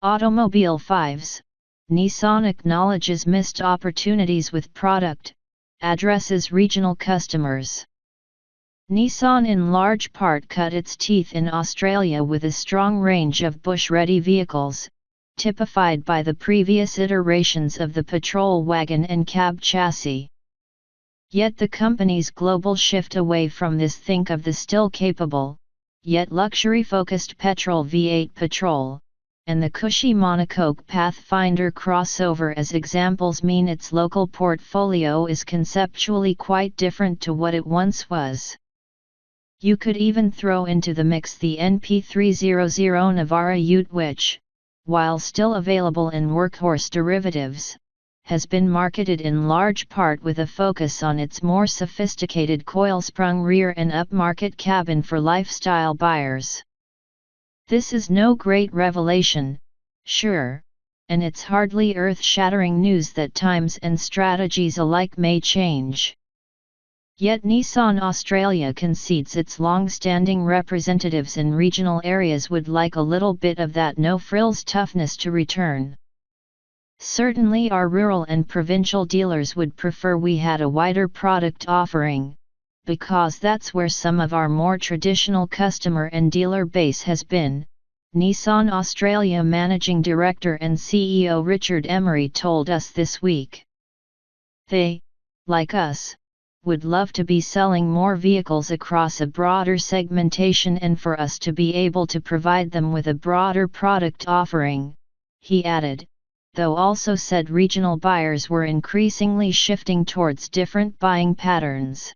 Automobile 5s, Nissan acknowledges missed opportunities with product, addresses regional customers. Nissan in large part cut its teeth in Australia with a strong range of bush-ready vehicles, typified by the previous iterations of the petrol wagon and cab chassis. Yet the company's global shift away from this think of the still capable, yet luxury-focused petrol V8 petrol, and the cushy monocoque Pathfinder crossover as examples mean its local portfolio is conceptually quite different to what it once was. You could even throw into the mix the NP300 Navara Ute which, while still available in workhorse derivatives, has been marketed in large part with a focus on its more sophisticated coil-sprung rear and upmarket cabin for lifestyle buyers. This is no great revelation, sure, and it's hardly earth-shattering news that times and strategies alike may change. Yet Nissan Australia concedes its long-standing representatives in regional areas would like a little bit of that no-frills toughness to return. Certainly our rural and provincial dealers would prefer we had a wider product offering, because that's where some of our more traditional customer and dealer base has been, Nissan Australia Managing Director and CEO Richard Emery told us this week. They, like us, would love to be selling more vehicles across a broader segmentation and for us to be able to provide them with a broader product offering, he added, though also said regional buyers were increasingly shifting towards different buying patterns.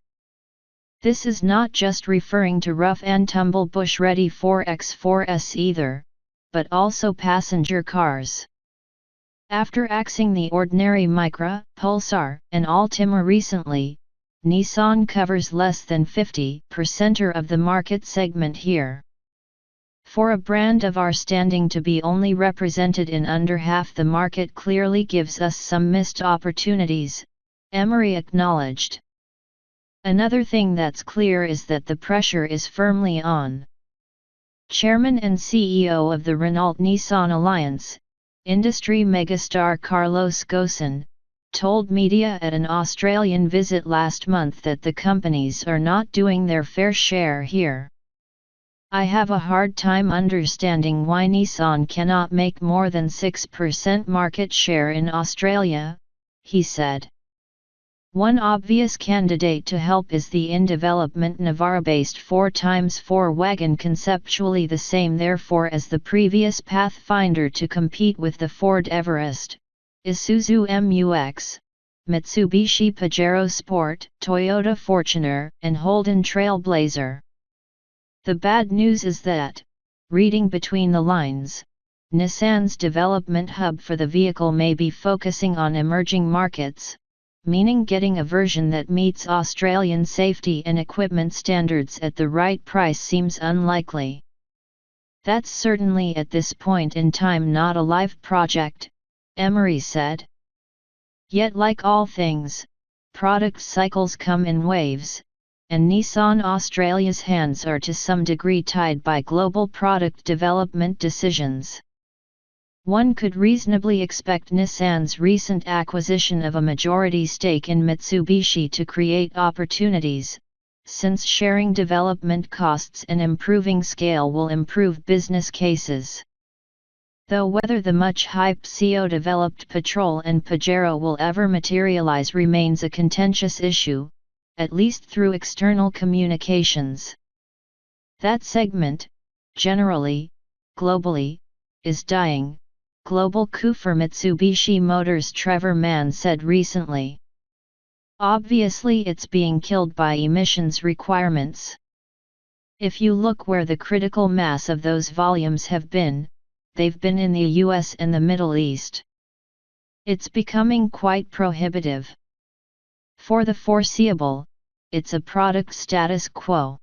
This is not just referring to rough and tumble bush-ready 4x4s either, but also passenger cars. After axing the ordinary Micra, Pulsar, and Altima recently, Nissan covers less than 50% of the market segment here. For a brand of our standing to be only represented in under half the market clearly gives us some missed opportunities, Emery acknowledged. Another thing that's clear is that the pressure is firmly on. Chairman and CEO of the Renault-Nissan Alliance, industry megastar Carlos Ghosn, told media at an Australian visit last month that the companies are not doing their fair share here. I have a hard time understanding why Nissan cannot make more than 6% market share in Australia, he said. One obvious candidate to help is the in-development Navara-based 4x4 wagon, conceptually the same therefore as the previous Pathfinder, to compete with the Ford Everest, Isuzu MU-X, Mitsubishi Pajero Sport, Toyota Fortuner, and Holden Trailblazer. The bad news is that, reading between the lines, Nissan's development hub for the vehicle may be focusing on emerging markets, meaning getting a version that meets Australian safety and equipment standards at the right price seems unlikely. That's certainly at this point in time not a live project, Emery said. Yet like all things, product cycles come in waves, and Nissan Australia's hands are to some degree tied by global product development decisions. One could reasonably expect Nissan's recent acquisition of a majority stake in Mitsubishi to create opportunities, since sharing development costs and improving scale will improve business cases. Though whether the much-hyped CO-developed Petrol and Pajero will ever materialize remains a contentious issue, at least through external communications. That segment, generally, globally, is dying, global coup for Mitsubishi Motors Trevor Mann said recently. Obviously it's being killed by emissions requirements. If you look where the critical mass of those volumes have been, they've been in the US and the Middle East. It's becoming quite prohibitive. For the foreseeable, it's a product status quo.